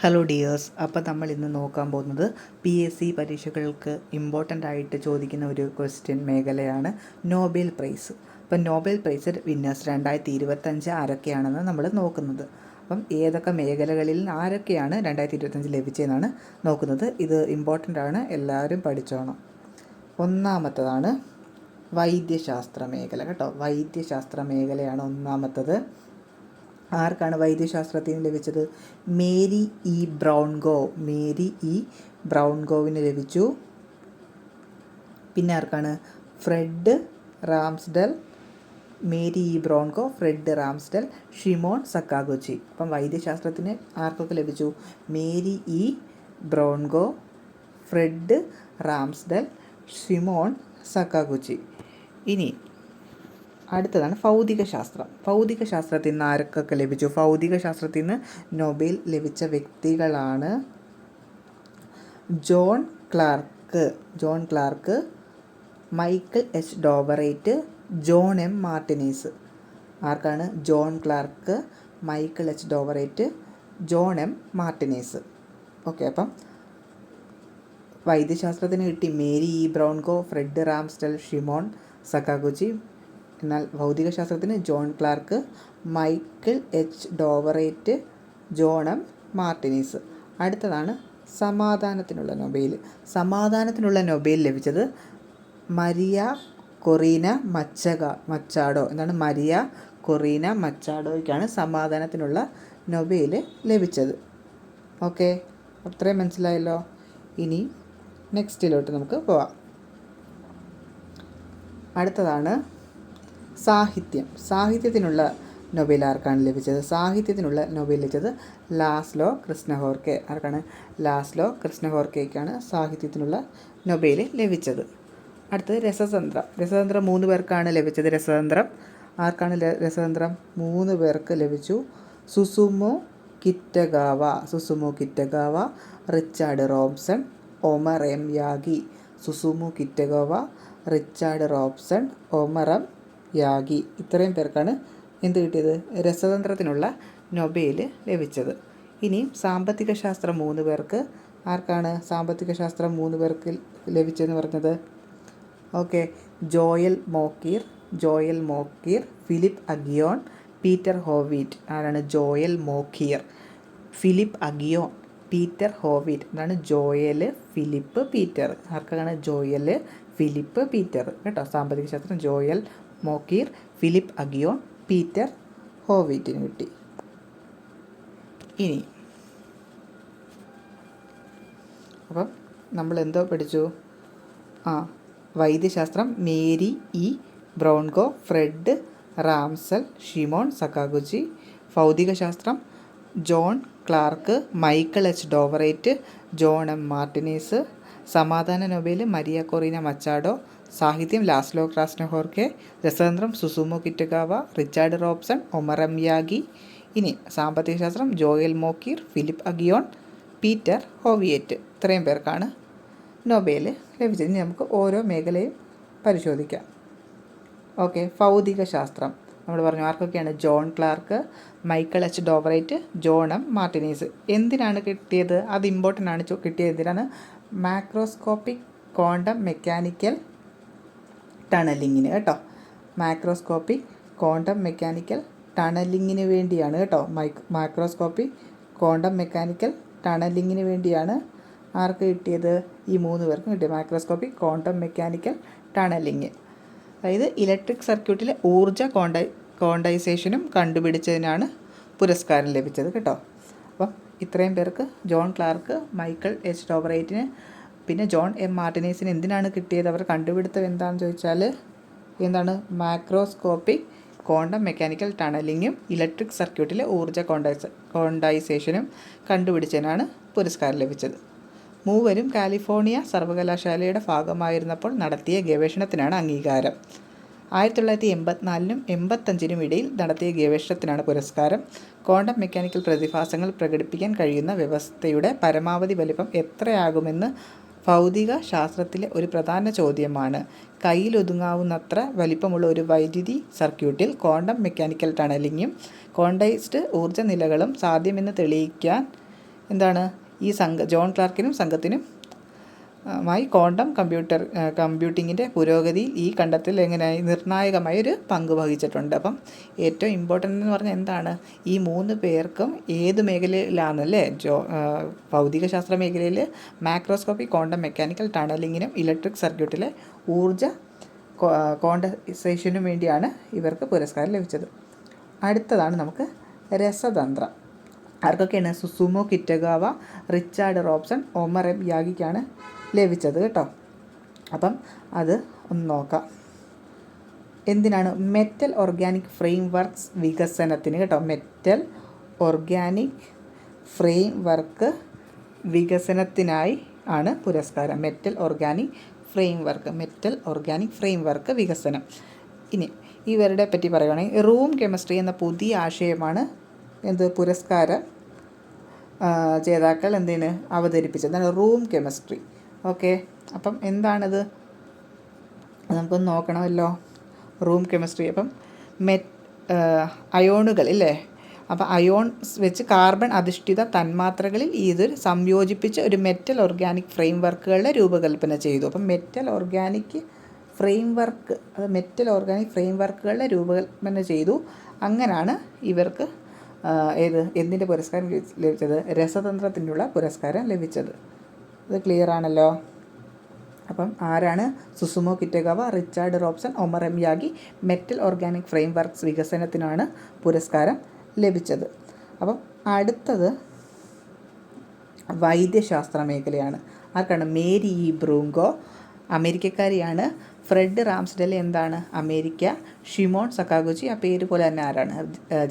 Hello dears, അപ്പോൾ നമ്മൾ ഇന്ന് നോക്കാൻ പോകുന്നത് PSC പരീക്ഷകൾക്ക് ഇമ്പോർട്ടൻ്റ് ആയിട്ട് ചോദിക്കുന്ന ഒരു ക്വസ്റ്റ്യൻ മേഖലയാണ് നോബൽ പ്രൈസ്. അപ്പം നോബൽ പ്രൈസ് വിന്നേഴ്സ് 2025 ആരൊക്കെയാണെന്ന് നമ്മൾ നോക്കുന്നത്. അപ്പം ഏതൊക്കെ മേഖലകളിൽ ആരൊക്കെയാണ് 2025 ലഭിച്ചതെന്നാണ് നോക്കുന്നത്. ഇത് ഇമ്പോർട്ടൻ്റ് ആണ്, എല്ലാവരും പഠിച്ചോണം. ഒന്നാമത്തതാണ് വൈദ്യശാസ്ത്ര മേഖല കേട്ടോ. വൈദ്യശാസ്ത്ര മേഖലയാണ് ഒന്നാമത്തത്. ആർക്കാണ് വൈദ്യശാസ്ത്രത്തിന് ലഭിച്ചത്? മേരി ഇ ബ്രൗൺഗോവിന് ലഭിച്ചു. പിന്നെ ആർക്കാണ്? Fred Ramsdell, Mary E Brunkow, Fred Ramsdell, Shimon Sakaguchi. അപ്പം വൈദ്യശാസ്ത്രത്തിന് ആർക്കൊക്കെ ലഭിച്ചു? Mary E Brunkow, Fred Ramsdell, Shimon Sakaguchi. ഇനി അടുത്തതാണ് ഭൗതികശാസ്ത്രം. ഭൗതികശാസ്ത്രത്തിൽ നിന്ന് ആർക്കൊക്കെ ലഭിച്ചു? ഭൗതികശാസ്ത്രത്തിൽ നിന്ന് നൊബേൽ ലഭിച്ച വ്യക്തികളാണ് John Clarke, Michael H Devoret, John M Martinis. ആർക്കാണ്? John Clarke, Michael H Devoret, John M Martinis. Okay, അപ്പം വൈദ്യശാസ്ത്രത്തിന് കിട്ടി Mary E Brunkow, Fred Ramsdell, Shimon Sakaguchi. എന്നാൽ ഭൗതികശാസ്ത്രത്തിന് John Clarke, Michael H Devoret, John M Martinis. അടുത്തതാണ് സമാധാനത്തിനുള്ള Nobel. സമാധാനത്തിനുള്ള Nobel ലഭിച്ചത് മരിയ കൊറീന മച്ചാഡോ. എന്താണ്? മരിയ കൊറീന മച്ചാഡോയ്ക്കാണ് സമാധാനത്തിനുള്ള നൊബേൽ ലഭിച്ചത്. ഓക്കെ, അത്രയും മനസ്സിലായല്ലോ. ഇനി നെക്സ്റ്റിലോട്ട് നമുക്ക് പോവാം. അടുത്തതാണ് സാഹിത്യത്തിനുള്ള നൊബേൽ ആർക്കാണ് ലഭിച്ചത്? സാഹിത്യത്തിനുള്ള നൊബേൽ ലഭിച്ചത് ലാസ്ലോ ക്രിസ്നഹോർക്കെ. ആർക്കാണ്? ലാസ്ലോ ക്രിസ്നഹോർക്കെയ്ക്കാണ് സാഹിത്യത്തിനുള്ള നൊബേൽ ലഭിച്ചത്. അടുത്തത് രസതന്ത്രം. 3 പേർക്കാണ് ലഭിച്ചത്. ആർക്കാണ് രസതന്ത്രം? 3 പേർക്ക് ലഭിച്ചു. Susumu Kitagawa, Richard Robson, Omar M Yaghi. Susumu Kitagawa, Richard Robson, Omar M Yaghi. ഇത്രയും പേർക്കാണ് എന്ത് കിട്ടിയത്? രസതന്ത്രത്തിനുള്ള നൊബേൽ ലഭിച്ചത്. ഇനി സാമ്പത്തിക ശാസ്ത്രം 3 പേർക്ക്. ആർക്കാണ് സാമ്പത്തിക ശാസ്ത്രം 3 പേർക്ക് ലഭിച്ചതെന്ന് പറഞ്ഞത്? Okay, Joel Mokyr, Philip Aghion, Peter Howitt. ആരാണ്? Joel Mokyr, Philip Aghion, Peter Howitt. എന്താണ്? Joel, Philippe, Peter. ആർക്കാണ്? ജോയൽ, ഫിലിപ്പ്, പീറ്റർ കേട്ടോ. സാമ്പത്തിക ശാസ്ത്രം Joel Mokyr, Philip Aghion, Peter ഹോവിറ്റിന് കിട്ടി. ഇനി അപ്പം നമ്മൾ എന്തോ പഠിച്ചു? വൈദ്യശാസ്ത്രം Mary E Brunkow, Fred Ramsdell, Shimon Sakaguchi. ഭൗതികശാസ്ത്രം John Clarke, Michael H Devoret, John M Martinis. സമാധാന നൊബേൽ മരിയ കൊറീന മച്ചാഡോ. സാഹിത്യം ലാസ്ലോ ക്രിസ്നഹോർക്കെ. രസതന്ത്രം Susumu Kitagawa, Richard Robson, Omar M Yaghi. ഇനി സാമ്പത്തിക ശാസ്ത്രം Joel Mokyr, Philip Aghion, Peter Howitt. ഇത്രയും പേർക്കാണ് Nobel ലഭിച്ചത്. ഇനി നമുക്ക് ഓരോ മേഖലയും പരിശോധിക്കാം. ഓക്കെ, ഭൗതികശാസ്ത്രം നമ്മൾ പറഞ്ഞു ആർക്കൊക്കെയാണ്? John Clarke, Michael H Devoret, John M Martinis. എന്തിനാണ് കിട്ടിയത്? അത് ഇമ്പോർട്ടൻ്റ് ആണ്. കിട്ടിയത് എന്തിനാണ്? മാക്രോസ്കോപ്പിക് ക്വാണ്ടം മെക്കാനിക്കൽ ടണലിങ്ങിന് കേട്ടോ. മാക്രോസ്കോപ്പിക് ക്വാണ്ടം മെക്കാനിക്കൽ ടണലിങ്ങിന് വേണ്ടിയാണ് കേട്ടോ. മാക്രോസ്കോപ്പിക് ക്വാണ്ടം മെക്കാനിക്കൽ ടണലിങ്ങിന് വേണ്ടിയാണ് ആർക്ക് കിട്ടിയത്? ഈ 3 പേർക്കും കിട്ടിയത്. മാക്രോസ്കോപ്പിക് ക്വാണ്ടം മെക്കാനിക്കൽ ടണലിങ്, അതായത് ഇലക്ട്രിക് സർക്യൂട്ടിലെ ഊർജ്ജ ക്വാണ്ടൈസേഷനും കണ്ടുപിടിച്ചതിനാണ് പുരസ്കാരം ലഭിച്ചത് കേട്ടോ. അപ്പം ഇത്രയും പേർക്ക് ജോൺ ക്ലാർക്ക്, മൈക്കിൾ എച്ച് ഡോവറേറ്റിന്, പിന്നെ ജോൺ എം മാർട്ടിനീസിന് എന്തിനാണ് കിട്ടിയത്? അവർ കണ്ടുപിടുത്തം എന്താണെന്ന് ചോദിച്ചാൽ എന്താണ്? മാക്രോസ്കോപ്പിക് ക്വാണ്ടം മെക്കാനിക്കൽ ടണലിങ്ങും ഇലക്ട്രിക് സർക്യൂട്ടിലെ ഊർജ്ജ ക്വാണ്ടൈസേഷനും കണ്ടുപിടിച്ചതിനാണ് പുരസ്കാരം ലഭിച്ചത്. 3 കാലിഫോർണിയ സർവകലാശാലയുടെ ഭാഗമായിരുന്നപ്പോൾ നടത്തിയ ഗവേഷണത്തിനാണ് അംഗീകാരം. 1984 85 ഇടയിൽ നടത്തിയ ഗവേഷണത്തിനാണ് പുരസ്കാരം. ക്വാണ്ടം മെക്കാനിക്കൽ പ്രതിഭാസങ്ങൾ പ്രകടിപ്പിക്കാൻ കഴിയുന്ന വ്യവസ്ഥയുടെ പരമാവധി വലിപ്പം എത്രയാകുമെന്ന് ഭൗതിക ശാസ്ത്രത്തിലെ ഒരു പ്രധാന ചോദ്യമാണ്. കയ്യിലൊതുങ്ങാവുന്നത്ര വലിപ്പമുള്ള ഒരു വൈദ്യുതി സർക്യൂട്ടിൽ ക്വാണ്ടം മെക്കാനിക്കൽ ടണലിങ്ങും ക്വാണ്ടൈസ്ഡ് ഊർജ്ജ നിലകളും സാധ്യമെന്ന് തെളിയിക്കാൻ എന്താണ് ഈ ജോൺ ക്ലാർക്കിനും സംഘത്തിനും മായി ക്വാണ്ടം കമ്പ്യൂട്ടിങ്ങിൻ്റെ പുരോഗതിയിൽ ഈ കണ്ടെത്തൽ എങ്ങനെയായി നിർണായകമായ ഒരു പങ്ക് വഹിച്ചിട്ടുണ്ട്. അപ്പം ഏറ്റവും ഇമ്പോർട്ടൻ്റ് എന്ന് പറഞ്ഞാൽ എന്താണ്, ഈ 3 പേർക്കും ഏത് മേഖലയിലാണെന്നല്ലേ, ഭൗതികശാസ്ത്ര മേഖലയിൽ മാക്രോസ്കോപ്പി, ക്വാണ്ടം മെക്കാനിക്കൽ, ടണലിങ്ങിനും ഇലക്ട്രിക് സർക്യൂട്ടിലെ ഊർജ ക്വാണ്ടൈസേഷനും വേണ്ടിയാണ് ഇവർക്ക് പുരസ്കാരം ലഭിച്ചത്. അടുത്തതാണ് നമുക്ക് രസതന്ത്രം. ആർക്കൊക്കെയാണ്? Susumu Kitagawa, Richard Robson, Omar M യാഗിക്കാണ് ലഭിച്ചത് കേട്ടോ. അപ്പം അത് ഒന്ന് നോക്കാം. എന്തിനാണ്? മെറ്റൽ ഓർഗാനിക് ഫ്രെയിം വർക്ക്സ് വികസനത്തിന് കേട്ടോ. മെറ്റൽ ഓർഗാനിക് ഫ്രെയിം വർക്ക് വികസനത്തിനായി ആണ് പുരസ്കാരം. മെറ്റൽ ഓർഗാനിക് ഫ്രെയിം വർക്ക് വികസനം. ഇനി ഇവരുടെ പറ്റി പറയുകയാണെങ്കിൽ റൂം കെമിസ്ട്രി എന്ന പുതിയ ആശയമാണ് പുരസ്കാര ജേതാക്കൾ അവതരിപ്പിച്ചത്. എന്താണ് റൂം കെമിസ്ട്രി? ഓക്കെ, അപ്പം എന്താണിത് നമുക്കൊന്ന് നോക്കണമല്ലോ. റൂം കെമിസ്ട്രി അപ്പം അയോണുകൾ ഇല്ലേ, അപ്പോൾ അയോൺ വെച്ച് കാർബൺ അധിഷ്ഠിത തന്മാത്രകളിൽ ഇതൊരു സംയോജിപ്പിച്ച് ഒരു മെറ്റൽ ഓർഗാനിക് ഫ്രെയിം വർക്കുകളുടെ രൂപകൽപ്പന ചെയ്തു. അപ്പം മെറ്റൽ ഓർഗാനിക് ഫ്രെയിം വർക്കുകളുടെ രൂപകൽപ്പന ചെയ്തു. അങ്ങനെയാണ് ഇവർക്ക് എന്തിൻ്റെ പുരസ്കാരം ലഭിച്ചത്? രസതന്ത്രത്തിനുള്ള പുരസ്കാരം ലഭിച്ചത്. ഇത് ക്ലിയർ ആണല്ലോ. അപ്പം ആരാണ്? Susumu Kitagawa, Richard Robson, Omar M Yaghi. Metal organic frameworks വികസനത്തിനാണ് പുരസ്കാരം ലഭിച്ചത്. അപ്പം അടുത്തത് വൈദ്യശാസ്ത്ര മേഖലയാണ്. ആർക്കാണ്? മേരി ഇ ബ്രൂങ്കോ, അമേരിക്കക്കാരിയാണ്. ഫ്രെഡ് റാംസ്ഡെൽ എന്താണ്? അമേരിക്ക. ഷിമോൺ സക്കാഗുച്ചി ആ പേര് പോലെ തന്നെ ആരാണ്?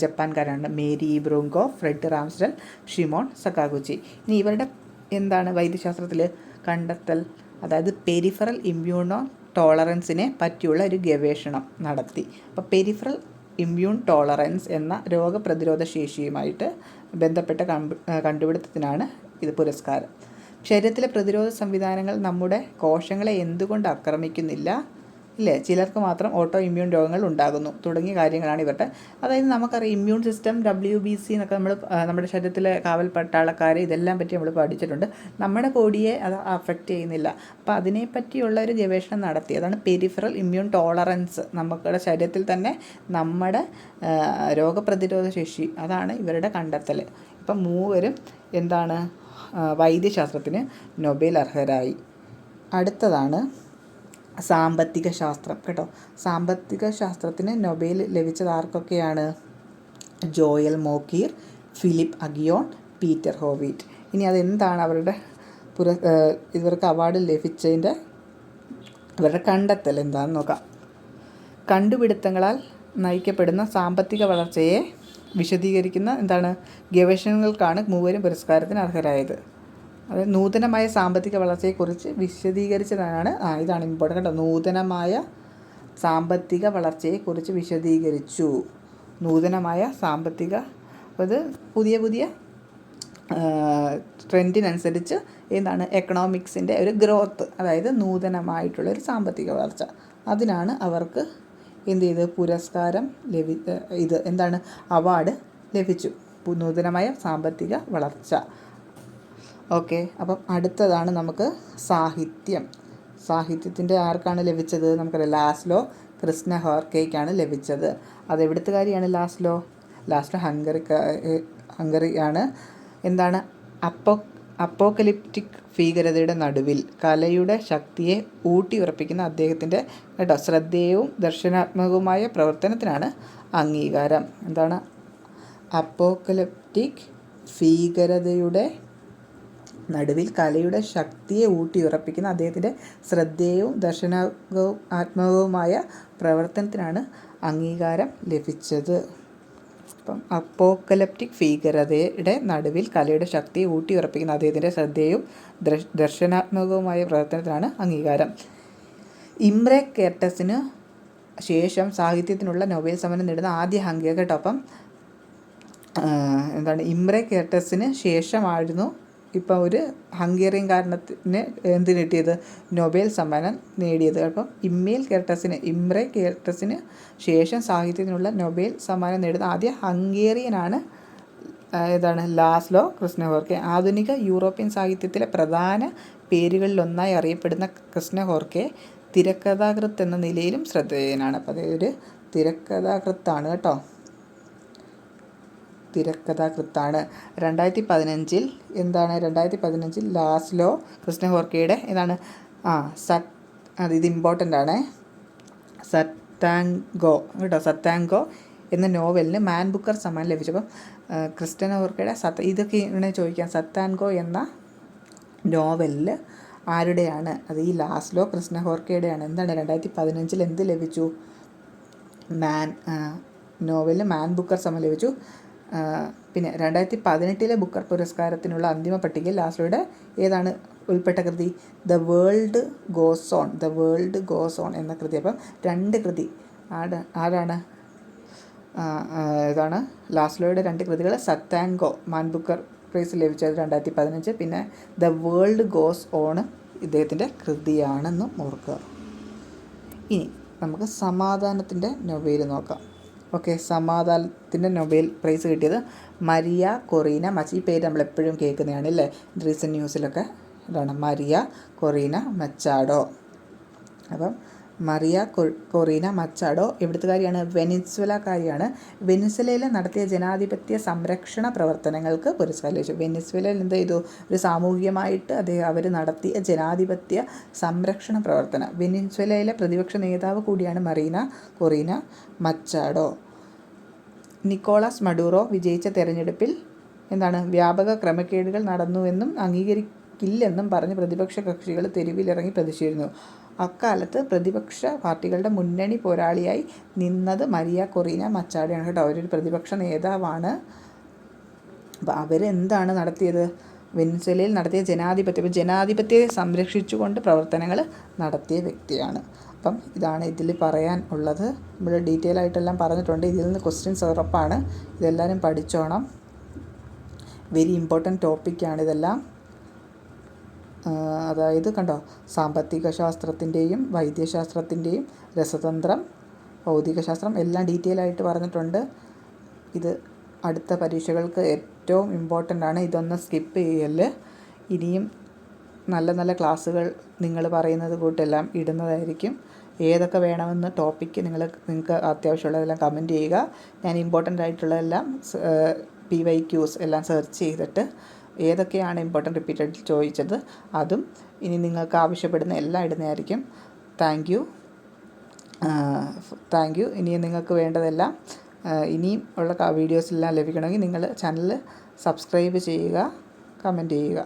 ജപ്പാൻകാരാണ്. Mary E Brunkow, Fred Ramsdell, Shimon Sakaguchi. ഇനി ഇവരുടെ എന്താണ് വൈദ്യശാസ്ത്രത്തിൽ കണ്ടെത്തൽ? അതായത് പെരിഫറൽ ഇമ്മ്യൂണോ ടോളറൻസിനെ പറ്റിയുള്ള ഒരു ഗവേഷണം നടത്തി. അപ്പോൾ പെരിഫറൽ ഇമ്മ്യൂൺ ടോളറൻസ് എന്ന രോഗപ്രതിരോധ ശേഷിയുമായിട്ട് ബന്ധപ്പെട്ട കണ്ടുപിടുത്തത്തിനാണ് ഇത് പുരസ്കാരം. ശരീരത്തിലെ പ്രതിരോധ സംവിധാനങ്ങൾ നമ്മുടെ കോശങ്ങളെ എന്തുകൊണ്ട് ആക്രമിക്കുന്നില്ല, ഇല്ലേ, ചിലർക്ക് മാത്രം ഓട്ടോ ഇമ്മ്യൂൺ രോഗങ്ങൾ ഉണ്ടാകുന്നു തുടങ്ങിയ കാര്യങ്ങളാണ് ഇവരുടെ. അതായത് നമുക്കറിയാം ഇമ്മ്യൂൺ സിസ്റ്റം, WBC എന്നൊക്കെ നമ്മൾ നമ്മുടെ ശരീരത്തിലെ കാവൽ പട്ടാളക്കാർ ഇതെല്ലാം പറ്റി നമ്മൾ പഠിച്ചിട്ടുണ്ട്. നമ്മുടെ ബോഡിയെ അത് അഫക്റ്റ് ചെയ്യുന്നില്ല. അപ്പോൾ അതിനെപ്പറ്റിയുള്ള ഒരു ഗവേഷണം നടത്തി. അതാണ് പെരിഫറൽ ഇമ്മ്യൂൺ ടോളറൻസ്. നമ്മുടെ ശരീരത്തിൽ തന്നെ നമ്മുടെ രോഗപ്രതിരോധ ശേഷി, അതാണ് ഇവരുടെ കണ്ടെത്തൽ. ഇപ്പം 3 എന്താണ് വൈദ്യശാസ്ത്രത്തിന് നൊബേൽ അർഹരായി. അടുത്തതാണ് സാമ്പത്തിക ശാസ്ത്രം കേട്ടോ. സാമ്പത്തിക ശാസ്ത്രത്തിന് നൊബേൽ ലഭിച്ചത് ആർക്കൊക്കെയാണ്? Joel Mokyr, Philip Aghion, Peter Howitt. ഇനി അതെന്താണ് അവരുടെ ഇവർക്ക് അവാർഡ് ലഭിച്ചതിൻ്റെ അവരുടെ കണ്ടെത്തൽ എന്താണെന്ന് നോക്കാം. കണ്ടുപിടുത്തങ്ങളാൽ നയിക്കപ്പെടുന്ന സാമ്പത്തിക വളർച്ചയെ വിശദീകരിക്കുന്ന ഗവേഷണങ്ങൾക്കാണ് 3 പുരസ്കാരത്തിന് അർഹരായത്. അത് നൂതനമായ സാമ്പത്തിക വളർച്ചയെക്കുറിച്ച് വിശദീകരിച്ചതാണ്. ഇതാണ് ഇമ്പോർട്ടൻ്റ് കേട്ടോ. നൂതനമായ സാമ്പത്തിക വളർച്ചയെക്കുറിച്ച് വിശദീകരിച്ചു. അത് പുതിയ ട്രെൻഡിനനുസരിച്ച് എക്കണോമിക്സിൻ്റെ ഒരു ഗ്രോത്ത്, അതായത് നൂതനമായിട്ടുള്ളൊരു സാമ്പത്തിക വളർച്ച, അതിനാണ് അവർക്ക് പുരസ്കാരം അവാർഡ് ലഭിച്ചു. നൂതനമായ സാമ്പത്തിക വളർച്ച. ഓക്കെ, അപ്പം അടുത്തതാണ് നമുക്ക് സാഹിത്യത്തിൻ്റെ ആർക്കാണ് ലഭിച്ചത്? നമുക്കറിയാം ലാസ്ലോ ക്രിസ്നഹോർക്കയ്ക്കാണ് ലഭിച്ചത്. അതെവിടുത്തുകാരിയാണ് ലാസ്ലോ ഹംഗറിയാണ്. അപ്പോക്കലിപ്റ്റിക് ഭീകരതയുടെ നടുവിൽ കലയുടെ ശക്തിയെ ഊട്ടിയുറപ്പിക്കുന്ന അദ്ദേഹത്തിൻ്റെ ശ്രദ്ധേയവും ദർശനാത്മകവുമായ പ്രവർത്തനത്തിനാണ് അംഗീകാരം. അപ്പോക്കലിപ്റ്റിക് ഭീകരതയുടെ നടുവിൽ കലയുടെ ശക്തിയെ ഊട്ടിയുറപ്പിക്കുന്ന അദ്ദേഹത്തിൻ്റെ ശ്രദ്ധേയവും ദർശനാത്മകവുമായ പ്രവർത്തനത്തിനാണ് അംഗീകാരം ലഭിച്ചത്. അപ്പം അപ്പോക്കലിപ്റ്റിക് ഭീകരതയുടെ നടുവിൽ കലയുടെ ശക്തിയെ ഊട്ടിയുറപ്പിക്കുന്ന അദ്ദേഹത്തിൻ്റെ ശ്രദ്ധേയവും ദർശനാത്മകവുമായ പ്രവർത്തനത്തിനാണ് അംഗീകാരം. ഇംറെ കേർട്ടസിന് ശേഷം സാഹിത്യത്തിനുള്ള നൊബേൽ സമ്മാനം നേടുന്ന ആദ്യ ഹംഗേറി കേട്ടോ. അപ്പം ഇംറെ കേർട്ടസിന് ശേഷമായിരുന്നു ഇപ്പം ഒരു ഹംഗേറിയൻകാരന് എന്തിന് കിട്ടിയത്? നൊബേൽ സമ്മാനം നേടിയത്. അപ്പം ഇംറെ കേർട്ടസിന് ശേഷം സാഹിത്യത്തിനുള്ള നൊബേൽ സമ്മാനം നേടുന്ന ആദ്യ ഹംഗേറിയനാണ് ഏതാണ് ലാസ്ലോ ക്രിസ്നഹോർക്കെ. ആധുനിക യൂറോപ്യൻ സാഹിത്യത്തിലെ പ്രധാന പേരുകളിലൊന്നായി അറിയപ്പെടുന്ന ക്രിസ്നഹോർക്കെ തിരക്കഥാകൃത്ത് എന്ന നിലയിലും ശ്രദ്ധേയനാണ്. അപ്പോൾ അതൊരു തിരക്കഥാകൃത്താണ് കേട്ടോ, തിരക്കഥാകൃത്താണ്. 2015 എന്താണ്, 2015 ലാസ്ലോ ക്രിസ്നഹോർക്കയുടെ ഏതാണ് ഇത് ഇമ്പോർട്ടൻ്റ് ആണ്, സത്താങ്കോ കേട്ടോ, സത്താങ്കോ എന്ന നോവലിന് മാൻ ബുക്കർ സമ്മാനം ലഭിച്ചപ്പം ക്രിസ്നഹോർക്കയുടെ ഇതൊക്കെ ഇങ്ങനെ ചോദിക്കാം. സത്താങ്കോ എന്ന നോവലിൽ ആരുടെയാണ്? അത് ഈ ലാസ്ലോ ക്രിസ്നഹോർക്കയുടെയാണ്. എന്താണ് 2015 എന്ത് ലഭിച്ചു? നോവലിന് മാൻ ബുക്കർ സമ്മാനം ലഭിച്ചു. പിന്നെ 2018 ബുക്കർ പുരസ്കാരത്തിനുള്ള അന്തിമ പട്ടികയിൽ ലാസ്ലോയുടെ ഏതാണ് ഉൾപ്പെട്ട കൃതി? ദ വേൾഡ് ഗോസ് ഓൺ എന്ന കൃതി. അപ്പം 2 കൃതി ആരാണ്? ഇതാണ് ലാസ്ലോയുടെ 2 കൃതികൾ. സത്താങ്കോ മാൻ ബുക്കർ പ്രൈസ് ലഭിച്ചത് 2015, പിന്നെ ദ വേൾഡ് ഗോസ് ഓൺ ഇദ്ദേഹത്തിൻ്റെ കൃതിയാണെന്നും ഓർക്കുക. ഇനി നമുക്ക് സമാധാനത്തിൻ്റെ നൊബേൽ നോക്കാം. ഓക്കെ, സമാധാനത്തിൻ്റെ നൊബേൽ പ്രൈസ് കിട്ടിയത് മരിയ കൊറീന മച്ച്. ഈ പേര് നമ്മളെപ്പോഴും കേൾക്കുന്നതാണ് അല്ലേ, റീസെൻറ്റ് ന്യൂസിലൊക്കെ. ഇതാണ് മരിയ കൊറീന മച്ചാഡോ. അപ്പം മറിയ കൊറീന മച്ചാഡോ എവിടുത്തുകാരിയാണ്? വെനിസ്വേലക്കാരിയാണ്. വെനിസ്വേലയിൽ നടത്തിയ ജനാധിപത്യ സംരക്ഷണ പ്രവർത്തനങ്ങൾക്ക് പുരസ്കാരം ലഭിച്ചു. വെനിസ്വേലയിൽ എന്ത് ചെയ്തു? ഒരു സാമൂഹികമായിട്ട് അവർ നടത്തിയ ജനാധിപത്യ സംരക്ഷണ പ്രവർത്തനം. വെനിസ്വേലയിലെ പ്രതിപക്ഷ നേതാവ് കൂടിയാണ് Marina Corina Machado. Nicholas Maduro വിജയിച്ച തെരഞ്ഞെടുപ്പിൽ എന്താണ് വ്യാപക ക്രമക്കേടുകൾ നടന്നുവെന്നും അംഗീകരിക്കില്ലെന്നും പറഞ്ഞ് പ്രതിപക്ഷ കക്ഷികൾ തെരുവിലിറങ്ങി പ്രതിഷേധിച്ചിരുന്നു. അക്കാലത്ത് പ്രതിപക്ഷ പാർട്ടികളുടെ മുന്നണി പോരാളിയായി നിന്നത് മരിയ കൊറീന മച്ചാഡോയാണ് കേട്ടോ. അവരൊരു പ്രതിപക്ഷ നേതാവാണ്. അപ്പോൾ അവരെന്താണ് നടത്തിയത്? വെനിസ്വേലയിൽ നടത്തിയ ജനാധിപത്യത്തെ സംരക്ഷിച്ചുകൊണ്ട് പ്രവർത്തനങ്ങൾ നടത്തിയ വ്യക്തിയാണ്. അപ്പം ഇതാണ് ഇതിൽ പറയാൻ ഉള്ളത്. നമ്മൾ ഡീറ്റെയിൽ ആയിട്ടെല്ലാം പറഞ്ഞിട്ടുണ്ട്. ഇതിൽ നിന്ന് ക്വസ്റ്റ്യൻസ് ഉറപ്പാണ്, ഇതെല്ലാവരും പഠിച്ചോണം. വെരി ഇമ്പോർട്ടൻറ്റ് ടോപ്പിക്കാണ് ഇതെല്ലാം. അതായത് കണ്ടോ, സാമ്പത്തിക ശാസ്ത്രത്തിൻ്റെയും വൈദ്യശാസ്ത്രത്തിൻ്റെയും രസതന്ത്രം, ഭൗതികശാസ്ത്രം എല്ലാം ഡീറ്റെയിൽ ആയിട്ട് പറഞ്ഞിട്ടുണ്ട്. ഇത് അടുത്ത പരീക്ഷകൾക്ക് ഏറ്റവും ഇമ്പോർട്ടൻ്റ് ആണ്. ഇതൊന്ന് സ്കിപ്പ് ചെയ്യല്. ഇനിയും നല്ല നല്ല ക്ലാസ്സുകൾ നിങ്ങൾ പറയുന്നത് കൂട്ടെല്ലാം ഇടുന്നതായിരിക്കും. ഏതൊക്കെ വേണമെന്ന് ടോപ്പിക്ക് നിങ്ങൾക്ക് അത്യാവശ്യമുള്ളതെല്ലാം കമൻറ്റ് ചെയ്യുക. ഞാൻ ഇമ്പോർട്ടൻ്റ് ആയിട്ടുള്ളതെല്ലാം PYQs എല്ലാം സെർച്ച് ചെയ്തിട്ട് ഏതൊക്കെയാണ് ഇമ്പോർട്ടൻ്റ് റിപ്പീറ്റഡ് ചോദിച്ചത് അതും ഇനി നിങ്ങൾക്ക് ആവശ്യപ്പെടുന്ന എല്ലാം ഇടുന്നതായിരിക്കും. Thank you. ഇനി നിങ്ങൾക്ക് വേണ്ടതെല്ലാം ഇനിയും ഉള്ള വീഡിയോസെല്ലാം ലഭിക്കണമെങ്കിൽ നിങ്ങൾ ചാനൽ സബ്സ്ക്രൈബ് ചെയ്യുക, കമൻറ്റ് ചെയ്യുക.